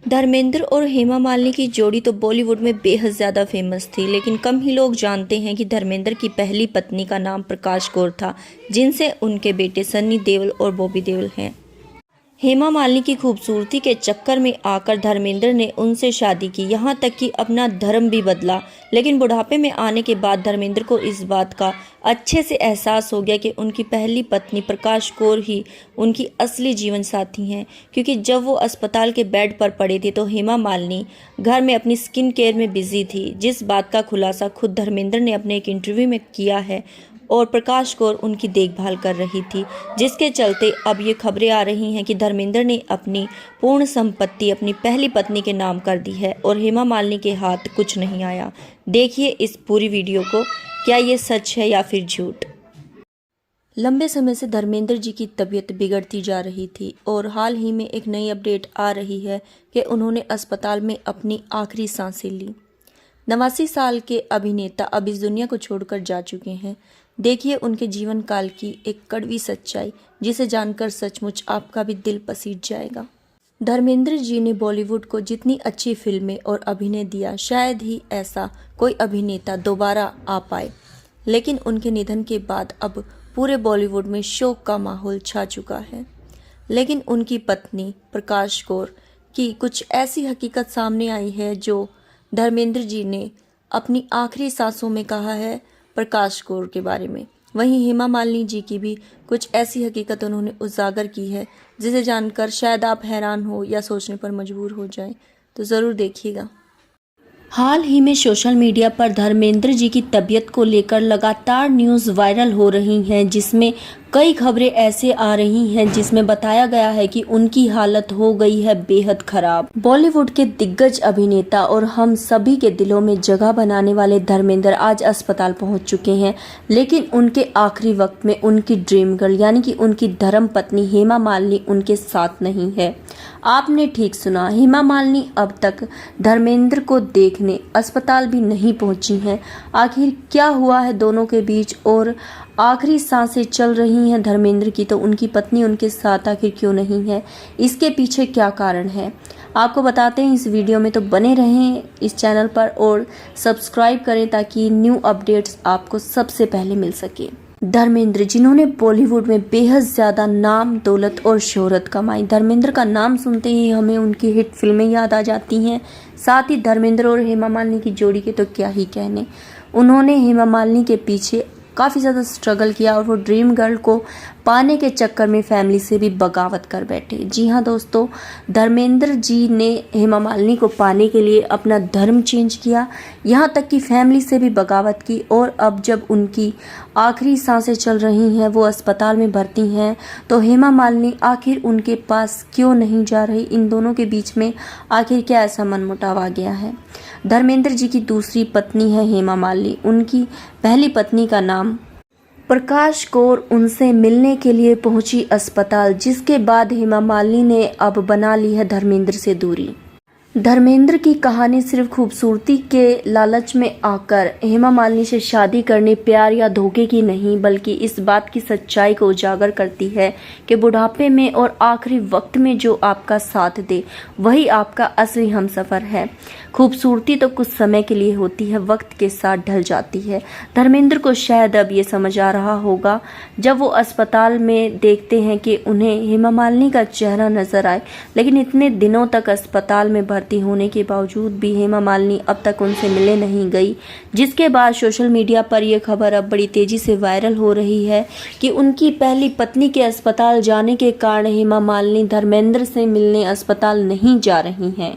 धर्मेंद्र और हेमा मालिनी की जोड़ी तो बॉलीवुड में बेहद ज़्यादा फेमस थी, लेकिन कम ही लोग जानते हैं कि धर्मेंद्र की पहली पत्नी का नाम प्रकाश कौर था, जिनसे उनके बेटे सन्नी देओल और बॉबी देओल हैं। हेमा मालिनी की खूबसूरती के चक्कर में आकर धर्मेंद्र ने उनसे शादी की, यहाँ तक कि अपना धर्म भी बदला। लेकिन बुढ़ापे में आने के बाद धर्मेंद्र को इस बात का अच्छे से एहसास हो गया कि उनकी पहली पत्नी प्रकाश कौर ही उनकी असली जीवन साथी हैं, क्योंकि जब वो अस्पताल के बेड पर पड़े थे तो हेमा मालिनी घर में अपनी स्किन केयर में बिजी थी, जिस बात का खुलासा खुद धर्मेंद्र ने अपने एक इंटरव्यू में किया है। और प्रकाश कौर उनकी देखभाल कर रही थी, जिसके चलते अब ये खबरें आ रही हैं कि धर्मेंद्र ने अपनी पूर्ण संपत्ति अपनी पहली पत्नी के नाम कर दी है और हेमा मालिनी के हाथ कुछ नहीं आया। देखिए इस पूरी वीडियो को, क्या ये सच है या फिर झूठ। लंबे समय से धर्मेंद्र जी की तबीयत बिगड़ती जा रही थी और हाल ही में एक नई अपडेट आ रही है कि उन्होंने अस्पताल में अपनी आखिरी सांसें ली। 89 साल के अभिनेता अब इस दुनिया को छोड़कर जा चुके हैं। देखिए उनके जीवन काल की एक कड़वी सच्चाई, जिसे जानकर सचमुच आपका भी दिल पसीज जाएगा। धर्मेंद्र जी ने बॉलीवुड को जितनी अच्छी फिल्में और अभिनय दिया, शायद ही ऐसा कोई अभिनेता दोबारा आ पाए। लेकिन उनके निधन के बाद अब पूरे बॉलीवुड में शोक का माहौल छा चुका है। लेकिन उनकी पत्नी प्रकाश कौर की कुछ ऐसी हकीकत सामने आई है जो धर्मेंद्र जी ने अपनी आखिरी सांसों में कहा है प्रकाश कौर के बारे में। वहीं हेमा मालिनी जी की भी कुछ ऐसी हकीकत उन्होंने उजागर की है, जिसे जानकर शायद आप हैरान हो या सोचने पर मजबूर हो जाएं। तो ज़रूर देखिएगा। हाल ही में सोशल मीडिया पर धर्मेंद्र जी की तबीयत को लेकर लगातार न्यूज़ वायरल हो रही हैं, जिसमें कई खबरें ऐसे आ रही हैं जिसमें बताया गया है कि उनकी हालत हो गई है बेहद खराब। बॉलीवुड के दिग्गज अभिनेता और हम सभी के दिलों में जगह बनाने वाले धर्मेंद्र आज अस्पताल पहुंच चुके हैं, लेकिन उनके आखिरी वक्त में उनकी ड्रीम गर्ल यानी कि उनकी धर्म पत्नी हेमा मालिनी उनके साथ नहीं है। आपने ठीक सुना, हेमा मालिनी अब तक धर्मेंद्र को देखने अस्पताल भी नहीं पहुंची हैं। आखिर क्या हुआ है दोनों के बीच और आखिरी सांसें चल रही हैं धर्मेंद्र की, तो उनकी पत्नी उनके साथ आखिर क्यों नहीं है, इसके पीछे क्या कारण है, आपको बताते हैं इस वीडियो में। तो बने रहें इस चैनल पर और सब्सक्राइब करें ताकि न्यू अपडेट्स आपको सबसे पहले मिल सके। धर्मेंद्र जिन्होंने बॉलीवुड में बेहद ज़्यादा नाम, दौलत और शोहरत कमाई। धर्मेंद्र का नाम सुनते ही हमें उनकी हिट फिल्में याद आ जाती हैं। साथ ही धर्मेंद्र और हेमा मालिनी की जोड़ी के तो क्या ही कहने। उन्होंने हेमा मालिनी के पीछे काफ़ी ज़्यादा स्ट्रगल किया और वो ड्रीम गर्ल को पाने के चक्कर में फैमिली से भी बगावत कर बैठे। जी हाँ दोस्तों, धर्मेंद्र जी ने हेमा मालिनी को पाने के लिए अपना धर्म चेंज किया, यहाँ तक कि फैमिली से भी बगावत की। और अब जब उनकी आखिरी सांसें चल रही हैं, वो अस्पताल में भर्ती हैं, तो हेमा मालिनी आखिर उनके पास क्यों नहीं जा रही। इन दोनों के बीच में आखिर क्या ऐसा मनमुटाव आ गया है। धर्मेंद्र जी की दूसरी पत्नी है हेमा मालिनी। उनकी पहली पत्नी का नाम प्रकाश कौर उनसे मिलने के लिए पहुंची अस्पताल, जिसके बाद हेमा मालिनी ने अब बना ली है धर्मेंद्र से दूरी। धर्मेंद्र की कहानी सिर्फ खूबसूरती के लालच में आकर हेमा मालिनी से शादी करने, प्यार या धोखे की नहीं, बल्कि इस बात की सच्चाई को उजागर करती है कि बुढ़ापे में और आखिरी वक्त में जो आपका साथ दे वही आपका असली हमसफर है। खूबसूरती तो कुछ समय के लिए होती है, वक्त के साथ ढल जाती है। धर्मेंद्र को शायद अब ये समझ आ रहा होगा जब वो अस्पताल में देखते हैं कि उन्हें हेमा मालिनी का चेहरा नजर आए, लेकिन इतने दिनों तक अस्पताल में भर्ती होने के बावजूद भी हेमा मालिनी अब तक उनसे मिलने नहीं गई। जिसके बाद सोशल मीडिया पर यह खबर अब बड़ी तेजी से वायरल हो रही है कि उनकी पहली पत्नी के अस्पताल जाने के कारण हेमा मालिनी धर्मेंद्र से मिलने अस्पताल नहीं जा रही हैं।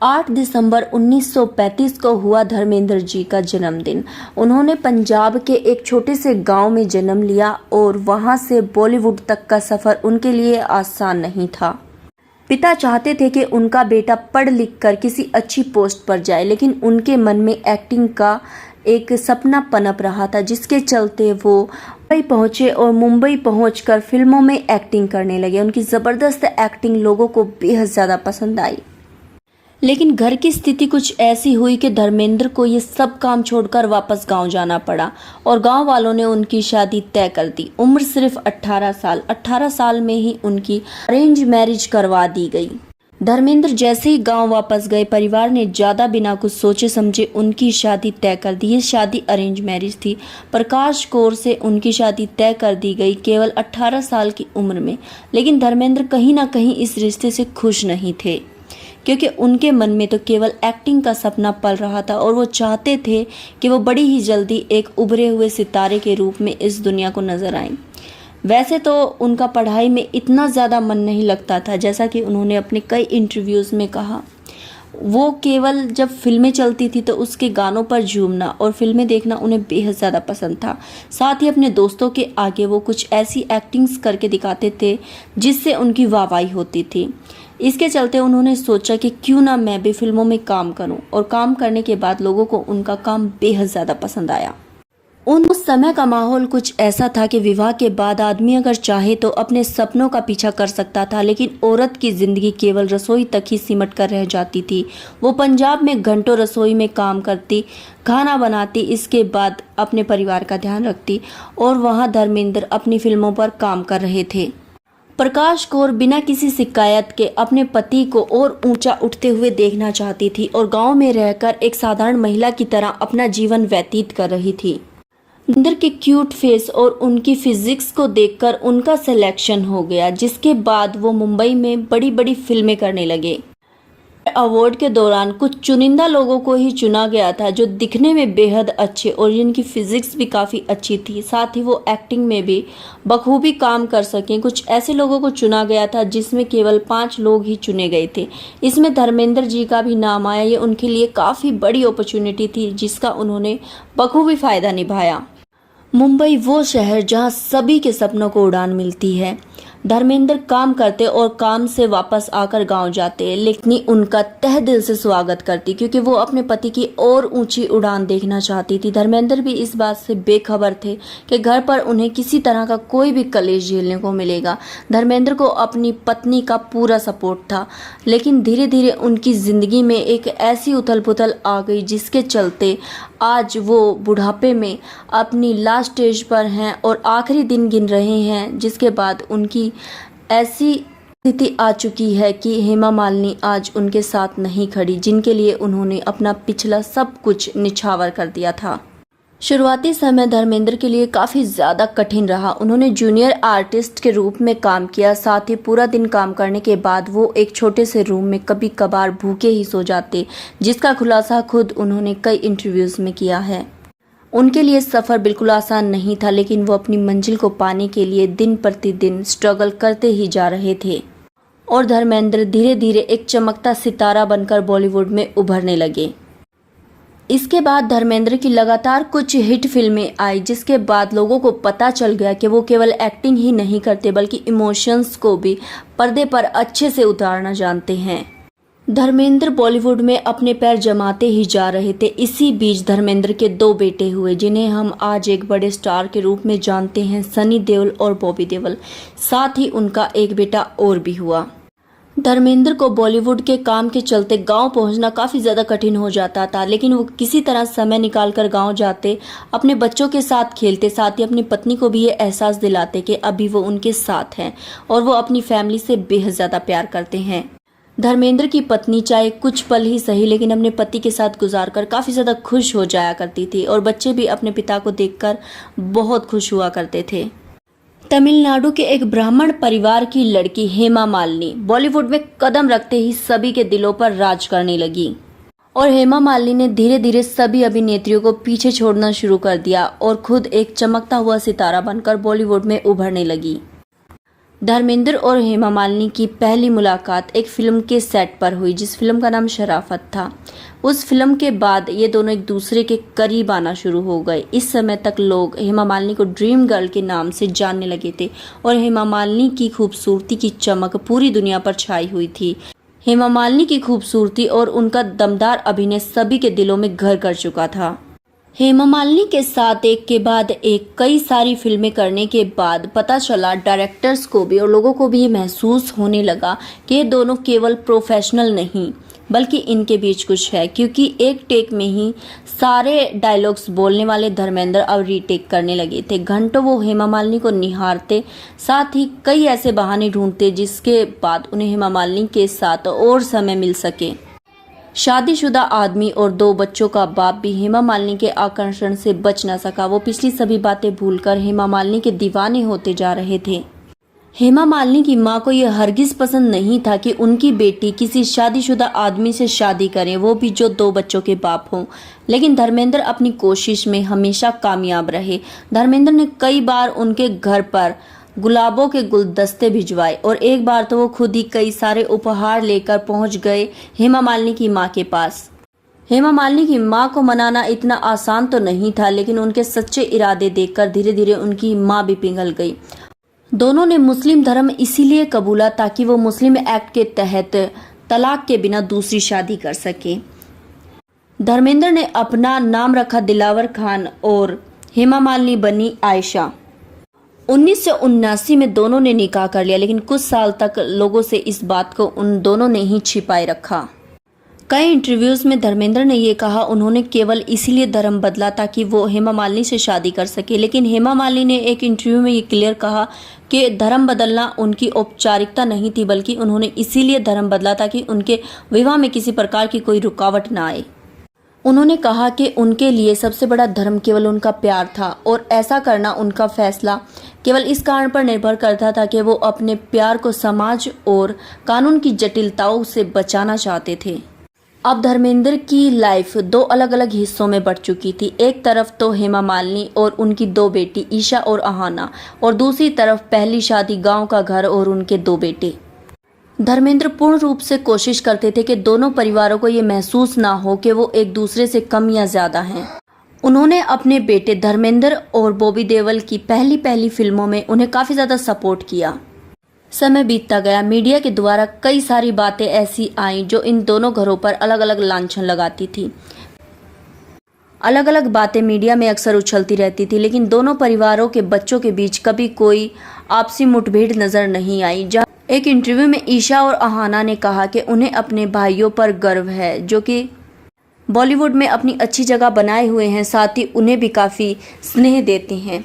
8 दिसंबर 1935 को हुआ धर्मेंद्र जी का जन्मदिन। उन्होंने पंजाब के एक छोटे से गांव में जन्म लिया और वहां से बॉलीवुड तक का सफर उनके लिए आसान नहीं था। पिता चाहते थे कि उनका बेटा पढ़ लिख कर किसी अच्छी पोस्ट पर जाए, लेकिन उनके मन में एक्टिंग का एक सपना पनप रहा था, जिसके चलते वो मुंबई पहुंचे और मुंबई पहुंचकर फिल्मों में एक्टिंग करने लगे। उनकी ज़बरदस्त एक्टिंग लोगों को बेहद ज़्यादा पसंद आई। लेकिन घर की स्थिति कुछ ऐसी हुई कि धर्मेंद्र को ये सब काम छोड़कर वापस गांव जाना पड़ा और गांव वालों ने उनकी शादी तय कर दी। उम्र सिर्फ 18 साल में ही उनकी अरेंज मैरिज करवा दी गई। धर्मेंद्र जैसे ही गांव वापस गए, परिवार ने ज़्यादा बिना कुछ सोचे समझे उनकी शादी तय कर दी। ये शादी अरेंज मैरिज थी। प्रकाश कौर से उनकी शादी तय कर दी गई केवल 18 साल की उम्र में। लेकिन धर्मेंद्र कहीं ना कहीं इस रिश्ते से खुश नहीं थे, क्योंकि उनके मन में तो केवल एक्टिंग का सपना पल रहा था और वो चाहते थे कि वो बड़ी ही जल्दी एक उभरे हुए सितारे के रूप में इस दुनिया को नजर आएं। वैसे तो उनका पढ़ाई में इतना ज़्यादा मन नहीं लगता था, जैसा कि उन्होंने अपने कई इंटरव्यूज़ में कहा। वो केवल जब फिल्में चलती थी तो उसके गानों पर झूमना और फिल्में देखना उन्हें बेहद ज़्यादा पसंद था। साथ ही अपने दोस्तों के आगे वो कुछ ऐसी एक्टिंग्स करके दिखाते थे जिससे उनकी वाहवाही होती थी। इसके चलते उन्होंने सोचा कि क्यों ना मैं भी फिल्मों में काम करूं, और काम करने के बाद लोगों को उनका काम बेहद ज़्यादा पसंद आया। उस समय का माहौल कुछ ऐसा था कि विवाह के बाद आदमी अगर चाहे तो अपने सपनों का पीछा कर सकता था, लेकिन औरत की जिंदगी केवल रसोई तक ही सिमट कर रह जाती थी। वो पंजाब में घंटों रसोई में काम करती, खाना बनाती, इसके बाद अपने परिवार का ध्यान रखती, और वहाँ धर्मेंद्र अपनी फिल्मों पर काम कर रहे थे। प्रकाश कौर बिना किसी शिकायत के अपने पति को और ऊंचा उठते हुए देखना चाहती थी और गांव में रहकर एक साधारण महिला की तरह अपना जीवन व्यतीत कर रही थी। धर्मेंद्र के क्यूट फेस और उनकी फिजिक्स को देखकर उनका सिलेक्शन हो गया, जिसके बाद वो मुंबई में बड़ी बड़ी फिल्में करने लगे। अवार्ड के दौरान कुछ चुनिंदा लोगों को ही चुना गया था जो दिखने में बेहद अच्छे और जिनकी फिजिक्स भी काफ़ी अच्छी थी, साथ ही वो एक्टिंग में भी बखूबी काम कर सकें। कुछ ऐसे लोगों को चुना गया था जिसमें केवल 5 लोग ही चुने गए थे। इसमें धर्मेंद्र जी का भी नाम आया। ये उनके लिए काफ़ी बड़ी अपॉर्चुनिटी थी जिसका उन्होंने बखूबी फ़ायदा निभाया। मुंबई वो शहर जहां सभी के सपनों को उड़ान मिलती है। धर्मेंद्र काम करते और काम से वापस आकर गांव जाते, लेकिन उनका तहे दिल से स्वागत करती, क्योंकि वो अपने पति की और ऊंची उड़ान देखना चाहती थी। धर्मेंद्र भी इस बात से बेखबर थे कि घर पर उन्हें किसी तरह का कोई भी कलेश झेलने को मिलेगा। धर्मेंद्र को अपनी पत्नी का पूरा सपोर्ट था, लेकिन धीरे धीरे उनकी जिंदगी में एक ऐसी उथल पुथल आ गई जिसके चलते आज वो बुढ़ापे में अपनी लास्ट स्टेज पर हैं और आखिरी दिन गिन रहे हैं, जिसके बाद उनकी ऐसी स्थिति आ चुकी है कि हेमा मालिनी आज उनके साथ नहीं खड़ी, जिनके लिए उन्होंने अपना पिछला सब कुछ निछावर कर दिया था। शुरुआती समय धर्मेंद्र के लिए काफ़ी ज़्यादा कठिन रहा। उन्होंने जूनियर आर्टिस्ट के रूप में काम किया, साथ ही पूरा दिन काम करने के बाद वो एक छोटे से रूम में कभी कभार भूखे ही सो जाते, जिसका खुलासा खुद उन्होंने कई इंटरव्यूज़ में किया है। उनके लिए सफ़र बिल्कुल आसान नहीं था, लेकिन वो अपनी मंजिल को पाने के लिए दिन प्रतिदिन स्ट्रगल करते ही जा रहे थे और धर्मेंद्र धीरे धीरे एक चमकता सितारा बनकर बॉलीवुड में उभरने लगे। इसके बाद धर्मेंद्र की लगातार कुछ हिट फिल्में आई, जिसके बाद लोगों को पता चल गया कि वो केवल एक्टिंग ही नहीं करते बल्कि इमोशंस को भी पर्दे पर अच्छे से उतारना जानते हैं। धर्मेंद्र बॉलीवुड में अपने पैर जमाते ही जा रहे थे। इसी बीच धर्मेंद्र के 2 बेटे हुए, जिन्हें हम आज एक बड़े स्टार के रूप में जानते हैं, सनी देओल और बॉबी देओल। साथ ही उनका एक बेटा और भी हुआ। धर्मेंद्र को बॉलीवुड के काम के चलते गांव पहुंचना काफ़ी ज़्यादा कठिन हो जाता था, लेकिन वो किसी तरह समय निकालकर गांव जाते, अपने बच्चों के साथ खेलते, साथ ही अपनी पत्नी को भी ये एहसास दिलाते कि अभी वो उनके साथ हैं और वो अपनी फैमिली से बेहद ज़्यादा प्यार करते हैं। धर्मेंद्र की पत्नी चाहे कुछ पल ही सही, लेकिन अपने पति के साथ गुजारकर काफ़ी ज़्यादा खुश हो जाया करती थी और बच्चे भी अपने पिता को देखकर बहुत खुश हुआ करते थे। तमिलनाडु के एक ब्राह्मण परिवार की लड़की हेमा मालिनी बॉलीवुड में कदम रखते ही सभी के दिलों पर राज करने लगी और हेमा मालिनी ने धीरे धीरे सभी अभिनेत्रियों को पीछे छोड़ना शुरू कर दिया और खुद एक चमकता हुआ सितारा बनकर बॉलीवुड में उभरने लगी। धर्मेंद्र और हेमा मालिनी की पहली मुलाकात एक फिल्म के सेट पर हुई, जिस फिल्म का नाम शराफत था। उस फिल्म के बाद ये दोनों एक दूसरे के करीब आना शुरू हो गए। इस समय तक लोग हेमा मालिनी को ड्रीम गर्ल के नाम से जानने लगे थे और हेमा मालिनी की खूबसूरती की चमक पूरी दुनिया पर छाई हुई थी। हेमा मालिनी की खूबसूरती और उनका दमदार अभिनय सभी के दिलों में घर कर चुका था। हेमा मालिनी के साथ एक के बाद एक कई सारी फिल्में करने के बाद पता चला डायरेक्टर्स को भी और लोगों को भी ये महसूस होने लगा कि ये दोनों केवल प्रोफेशनल नहीं बल्कि इनके बीच कुछ है, क्योंकि एक टेक में ही सारे डायलॉग्स बोलने वाले धर्मेंद्र अब रीटेक करने लगे थे। घंटों वो हेमा मालिनी को निहारते, साथ ही कई ऐसे बहाने ढूंढते जिसके बाद उन्हें हेमा मालिनी के साथ और समय मिल सके। शादीशुदा आदमी और 2 बच्चों का बाप भी हेमा मालिनी के आकर्षण से बच न सका। वो पिछली सभी बातें भूलकर हेमा मालिनी के दीवाने होते जा रहे थे। हेमा मालिनी की मां को यह हरगिज पसंद नहीं था कि उनकी बेटी किसी शादीशुदा आदमी से शादी करे, वो भी जो 2 बच्चों के बाप हों। लेकिन धर्मेंद्र अपनी कोशिश में हमेशा कामयाब रहे। धर्मेंद्र ने कई बार उनके घर पर गुलाबों के गुलदस्ते भिजवाए और एक बार तो वो खुद ही कई सारे उपहार लेकर पहुंच गए हेमा मालिनी की मां के पास। हेमा मालिनी की मां को मनाना इतना आसान तो नहीं था, लेकिन उनके सच्चे इरादे देखकर धीरे धीरे उनकी मां भी पिघल गई। दोनों ने मुस्लिम धर्म इसीलिए कबूला ताकि वो मुस्लिम एक्ट के तहत तलाक के बिना दूसरी शादी कर सके। धर्मेंद्र ने अपना नाम रखा दिलावर खान और हेमा मालिनी बनी आयशा। 1979 में दोनों ने निकाह कर लिया, लेकिन कुछ साल तक लोगों से इस बात को उन दोनों ने ही छिपाए रखा। कई इंटरव्यूज में धर्मेंद्र ने ये कहा उन्होंने केवल इसीलिए धर्म बदला ताकि वो हेमा मालिनी से शादी कर सके, लेकिन हेमा मालिनी ने एक इंटरव्यू में ये क्लियर कहा कि धर्म बदलना उनकी औपचारिकता नहीं थी, बल्कि उन्होंने इसीलिए धर्म बदला ताकि उनके विवाह में किसी प्रकार की कोई रुकावट ना आए। उन्होंने कहा कि उनके लिए सबसे बड़ा धर्म केवल उनका प्यार था और ऐसा करना उनका फैसला केवल इस कारण पर निर्भर करता था कि वो अपने प्यार को समाज और कानून की जटिलताओं से बचाना चाहते थे। अब धर्मेंद्र की लाइफ 2 अलग अलग हिस्सों में बढ़ चुकी थी। एक तरफ तो हेमा मालिनी और उनकी 2 बेटी ईशा और अहाना, और दूसरी तरफ पहली शादी, गांव का घर और उनके 2 बेटे। धर्मेंद्र पूर्ण रूप से कोशिश करते थे कि दोनों परिवारों को ये महसूस ना हो कि वो एक दूसरे से कम या ज्यादा हैं। उन्होंने अपने बेटे धर्मेंद्र और बॉबी देओल की पहली फिल्मों में उन्हें काफी ज्यादा सपोर्ट किया। समय बीतता गया, मीडिया के द्वारा कई सारी बातें ऐसी आईं जो इन दोनों घरों पर अलग अलग लांछन लगाती थी। अलग अलग बातें मीडिया में अक्सर उछलती रहती थी, लेकिन दोनों परिवारों के बच्चों के बीच कभी कोई आपसी मुठभेड़ नजर नहीं आई। एक इंटरव्यू में ईशा और अहाना ने कहा कि उन्हें अपने भाइयों पर गर्व है जो कि बॉलीवुड में अपनी अच्छी जगह बनाए हुए हैं, साथ ही उन्हें भी काफ़ी स्नेह देते हैं।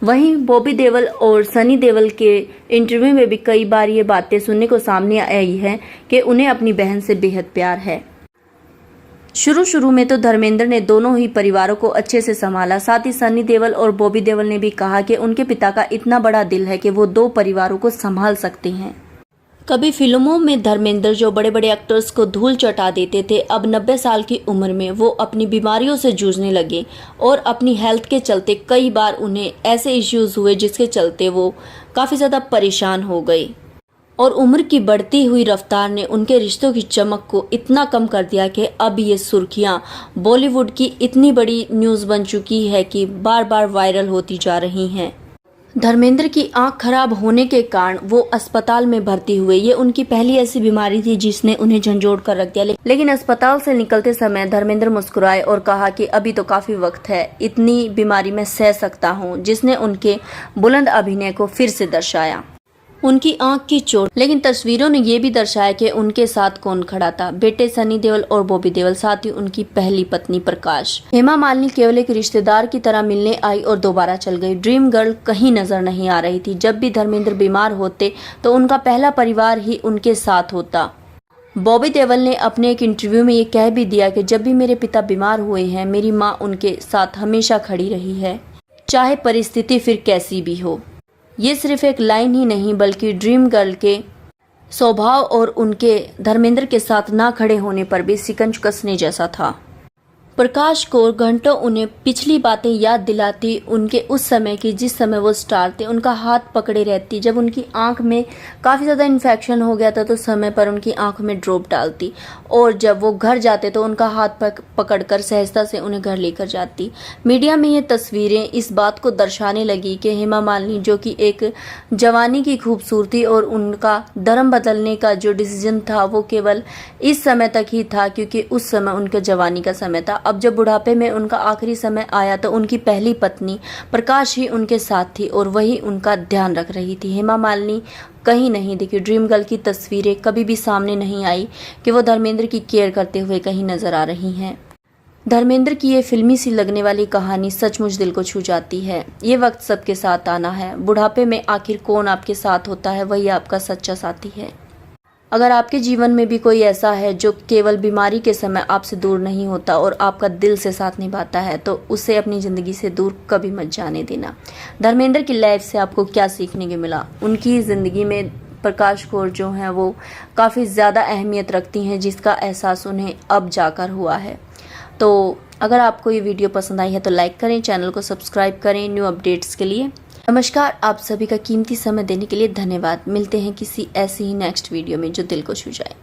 वहीं बॉबी देओल और सनी देओल के इंटरव्यू में भी कई बार ये बातें सुनने को सामने आई है कि उन्हें अपनी बहन से बेहद प्यार है। शुरू में तो धर्मेंद्र ने दोनों ही परिवारों को अच्छे से संभाला, साथ ही सनी देओल और बॉबी देओल ने भी कहा कि उनके पिता का इतना बड़ा दिल है कि वो 2 परिवारों को संभाल सकते हैं। कभी फिल्मों में धर्मेंद्र जो बड़े बड़े एक्टर्स को धूल चटा देते थे, अब 90 साल की उम्र में वो अपनी बीमारियों से जूझने लगे और अपनी हेल्थ के चलते कई बार उन्हें ऐसे इश्यूज हुए जिसके चलते वो काफ़ी ज़्यादा परेशान हो गए। और उम्र की बढ़ती हुई रफ्तार ने उनके रिश्तों की चमक को इतना कम कर दिया कि अब ये सुर्खियां बॉलीवुड की इतनी बड़ी न्यूज़ बन चुकी है कि बार बार वायरल होती जा रही हैं। धर्मेंद्र की आंख खराब होने के कारण वो अस्पताल में भर्ती हुए। ये उनकी पहली ऐसी बीमारी थी जिसने उन्हें झंझोड़ कर रख दिया, लेकिन अस्पताल से निकलते समय धर्मेंद्र मुस्कुराए और कहा कि अभी तो काफी वक्त है, इतनी बीमारी मैं सह सकता हूँ, जिसने उनके बुलंद अभिनय को फिर से दर्शाया। उनकी आंख की चोट, लेकिन तस्वीरों ने यह भी दर्शाया कि उनके साथ कौन खड़ा था। बेटे सनी देओल और बॉबी देओल, साथ ही उनकी पहली पत्नी प्रकाश। हेमा मालिनी केवल एक रिश्तेदार की तरह मिलने आई और दोबारा चल गई। ड्रीम गर्ल कहीं नजर नहीं आ रही थी। जब भी धर्मेंद्र बीमार होते तो उनका पहला परिवार ही उनके साथ होता। बॉबी देओल ने अपने एक इंटरव्यू में ये कह भी दिया कि जब भी मेरे पिता बीमार हुए हैं, मेरी माँ उनके साथ हमेशा खड़ी रही है, चाहे परिस्थिति फिर कैसी भी हो। ये सिर्फ एक लाइन ही नहीं बल्कि ड्रीम गर्ल के स्वभाव और उनके धर्मेंद्र के साथ ना खड़े होने पर भी शिकंज कसने जैसा था। प्रकाश को घंटों उन्हें पिछली बातें याद दिलाती, उनके उस समय की जिस समय वो स्टार थे। उनका हाथ पकड़े रहती। जब उनकी आंख में काफ़ी ज़्यादा इन्फेक्शन हो गया था तो समय पर उनकी आंख में ड्रॉप डालती, और जब वो घर जाते तो उनका हाथ पकड़कर सहजता से उन्हें घर लेकर जाती। मीडिया में ये तस्वीरें इस बात को दर्शाने लगी कि हेमा मालिनी, जो कि एक जवानी की खूबसूरती और उनका धर्म बदलने का जो डिसीजन था वो केवल इस समय तक ही था, क्योंकि उस समय उनके जवानी का समय था। अब जब बुढ़ापे में उनका आखिरी समय आया तो उनकी पहली पत्नी प्रकाश ही उनके साथ थी और वही उनका ध्यान रख रही थी। हेमा मालिनी कहीं नहीं दिखी। ड्रीम गर्ल की तस्वीरें कभी भी सामने नहीं आई कि वो धर्मेंद्र की केयर करते हुए कहीं नजर आ रही हैं। धर्मेंद्र की ये फिल्मी सी लगने वाली कहानी सचमुच दिल को छू जाती है। ये वक्त सबके साथ आना है। बुढ़ापे में आखिर कौन आपके साथ होता है, वही आपका सच्चा साथी है। अगर आपके जीवन में भी कोई ऐसा है जो केवल बीमारी के समय आपसे दूर नहीं होता और आपका दिल से साथ निभाता है, तो उसे अपनी ज़िंदगी से दूर कभी मत जाने देना। धर्मेंद्र की लाइफ से आपको क्या सीखने को मिला? उनकी ज़िंदगी में प्रकाश कौर जो हैं वो काफ़ी ज़्यादा अहमियत रखती हैं, जिसका एहसास उन्हें अब जाकर हुआ है। तो अगर आपको ये वीडियो पसंद आई है तो लाइक करें, चैनल को सब्सक्राइब करें न्यू अपडेट्स के लिए। नमस्कार, आप सभी का कीमती समय देने के लिए धन्यवाद। मिलते हैं किसी ऐसी ही नेक्स्ट वीडियो में जो दिल को छू जाए।